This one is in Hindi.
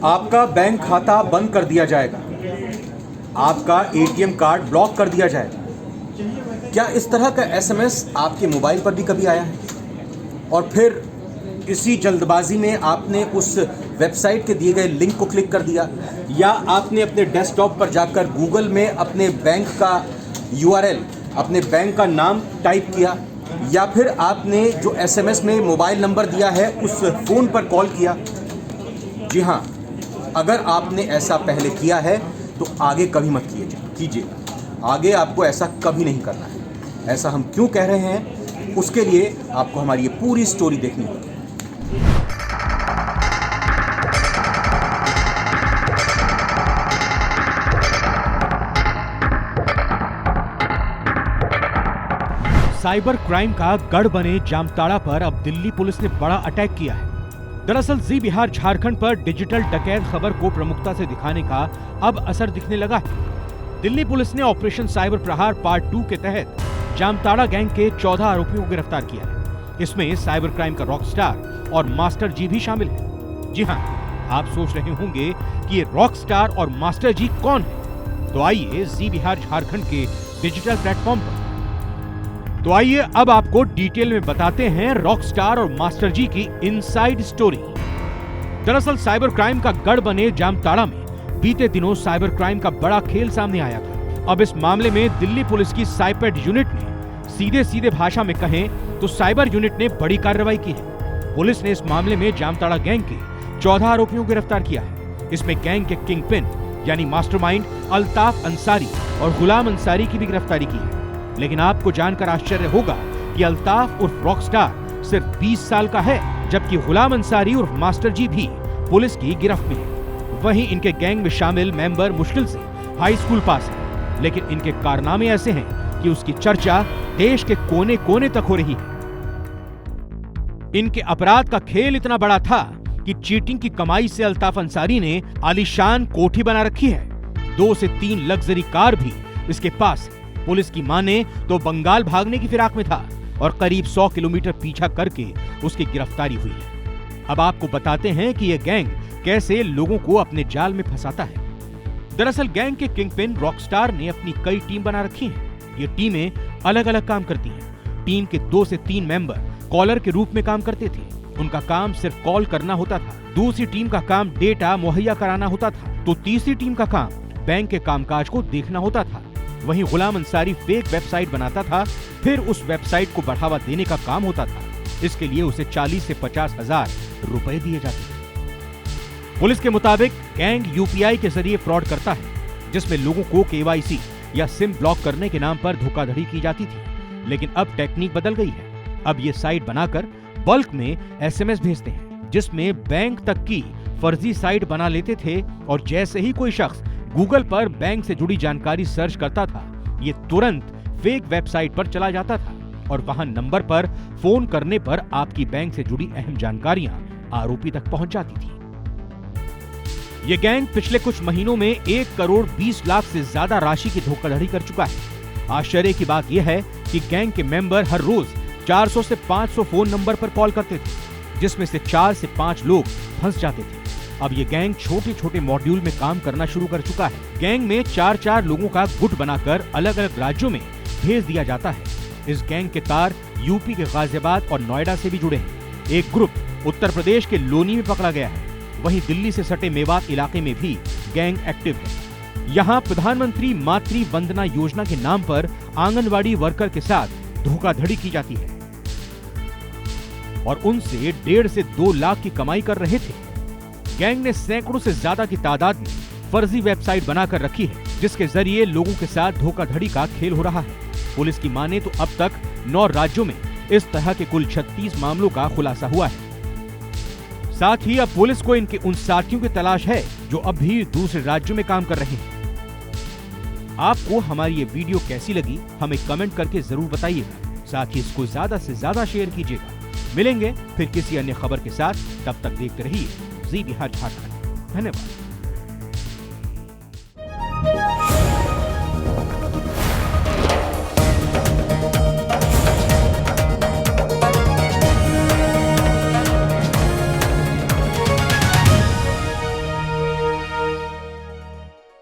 आपका बैंक खाता बंद कर दिया जाएगा, आपका एटीएम कार्ड ब्लॉक कर दिया जाएगा। क्या इस तरह का एसएमएस आपके मोबाइल पर भी कभी आया है? और फिर इसी जल्दबाजी में आपने उस वेबसाइट के दिए गए लिंक को क्लिक कर दिया, या आपने अपने डेस्कटॉप पर जाकर गूगल में अपने बैंक का यूआरएल, अपने बैंक का नाम टाइप किया, या फिर आपने जो एसएमएस में मोबाइल नंबर दिया है उस फ़ोन पर कॉल किया। जी हाँ, अगर आपने ऐसा पहले किया है तो आगे कभी मत कीजिएगा। आगे आपको ऐसा कभी नहीं करना है। ऐसा हम क्यों कह रहे हैं, उसके लिए आपको हमारी ये पूरी स्टोरी देखनी होगी। साइबर क्राइम का गढ़ बने जामताड़ा पर अब दिल्ली पुलिस ने बड़ा अटैक किया है। दरअसल जी बिहार झारखंड पर डिजिटल डकैत खबर को प्रमुखता से दिखाने का अब असर दिखने लगा है। दिल्ली पुलिस ने ऑपरेशन साइबर प्रहार पार्ट 2 के तहत जामताड़ा गैंग के 14 आरोपियों को गिरफ्तार किया है। इसमें साइबर क्राइम का रॉकस्टार और मास्टर जी भी शामिल है। जी हाँ, आप सोच रहे होंगे कि ये रॉकस्टार और मास्टर जी कौन है? तो आइए जी बिहार झारखंड के डिजिटल प्लेटफॉर्म पर अब आपको डिटेल में बताते हैं रॉकस्टार और मास्टर जी की इनसाइड स्टोरी। दरअसल साइबर क्राइम का गढ़ बने जामताड़ा में बीते दिनों साइबर क्राइम का बड़ा खेल सामने आया था। अब इस मामले में दिल्ली पुलिस की साइपेड यूनिट ने सीधे भाषा में कहें तो साइबर यूनिट ने बड़ी कार्रवाई की है। पुलिस ने इस मामले में जामताड़ा गैंग के 14 आरोपियों को गिरफ्तार किया है। इसमें गैंग के किंग पिन यानी मास्टरमाइंड अल्ताफ अंसारी और गुलाम अंसारी की भी गिरफ्तारी की है। लेकिन आपको जानकर आश्चर्य होगा कि अल्ताफ उर्फ रॉकस्टार सिर्फ 20 साल का है, जबकि गुलाम अंसारी उर्फ मास्टर जी भी पुलिस की गिरफ्त में है। वहीं इनके गैंग में शामिल मेंबर मुश्किल से हाई स्कूल पास है, लेकिन इनके कारनामे ऐसे हैं कि उसकी चर्चा देश के कोने कोने तक हो रही है। इनके अपराध का खेल इतना बड़ा था कि चीटिंग की कमाई से अल्ताफ अंसारी ने आलीशान कोठी बना रखी है। 2 से 3 लग्जरी कार भी इसके पास है। पुलिस की माने तो बंगाल भागने की फिराक में था और करीब 100 किलोमीटर पीछा करके उसकी गिरफ्तारी हुई है। अब आपको बताते हैं कि यह गैंग कैसे लोगों को अपने जाल में फंसाता है। दरअसल गैंग के किंगपिन रॉकस्टार ने अपनी कई टीम बना रखी हैं। ये टीमें अलग अलग काम करती हैं। टीम के 2 से 3 मेंबर कॉलर के रूप में काम करते थे। उनका काम सिर्फ कॉल करना होता था। दूसरी टीम का काम डेटा मुहैया कराना होता था, तो तीसरी टीम का काम बैंक के कामकाज को देखना होता था। वहीं गुलाम अंसारी फेक वेबसाइट बनाता था, फिर उस वेबसाइट को बढ़ावा देने का काम होता था। इसके लिए उसे 40 से 50 हजार रुपए दिए जाते थे। पुलिस के मुताबिक गैंग यूपीआई के जरिए फ्रॉड करता है, जिसमें लोगों को केवाईसी या सिम ब्लॉक करने के नाम पर धोखाधड़ी की जाती थी। लेकिन अब टेक्निक बदल गई है। अब ये साइट बनाकर बल्क में एसएमएस भेजते हैं, जिसमें बैंक तक की फर्जी साइट बना लेते थे। और जैसे ही कोई शख्स गूगल पर बैंक से जुड़ी जानकारी सर्च करता था, ये तुरंत फेक वेबसाइट पर चला जाता था और वहां नंबर पर फोन करने पर आपकी बैंक से जुड़ी अहम जानकारियां आरोपी तक पहुंच जाती थी। ये गैंग पिछले कुछ महीनों में 1 करोड़ 20 लाख से ज्यादा राशि की धोखाधड़ी कर चुका है। आश्चर्य की बात यह है कि गैंग के मेंबर हर रोज 400 से 500 फोन नंबर पर कॉल करते थे, जिसमें से 4 से 5 लोग फंस जाते थे। अब ये गैंग छोटे छोटे मॉड्यूल में काम करना शुरू कर चुका है। गैंग में 4-4 लोगों का गुट बनाकर अलग अलग राज्यों में भेज दिया जाता है। इस गैंग के तार यूपी के गाजियाबाद और नोएडा से भी जुड़े हैं। एक ग्रुप उत्तर प्रदेश के लोनी में पकड़ा गया है। वहीं दिल्ली से सटे मेवात इलाके में भी गैंग एक्टिव है। यहाँ प्रधानमंत्री मातृ वंदना योजना के नाम पर आंगनवाड़ी वर्कर के साथ धोखाधड़ी की जाती है और उनसे 1.5 से 2 लाख की कमाई कर रहे थे। गैंग ने सैकड़ों से ज्यादा की तादाद में फर्जी वेबसाइट बनाकर रखी है, जिसके जरिए लोगों के साथ धोखाधड़ी का खेल हो रहा है। पुलिस की माने तो अब तक 9 राज्यों में इस तरह के कुल 36 मामलों का खुलासा हुआ है। साथ ही अब पुलिस को इनके उन साथियों की तलाश है जो अब भी दूसरे राज्यों में काम कर रहे हैं। आपको हमारी ये वीडियो कैसी लगी, हमें कमेंट करके जरूर बताइएगा। साथ ही इसको ज्यादा से ज्यादा शेयर कीजिएगा। मिलेंगे फिर किसी अन्य खबर के साथ, तब तक देखते रहिए जी बिहार झारखंड। धन्यवाद।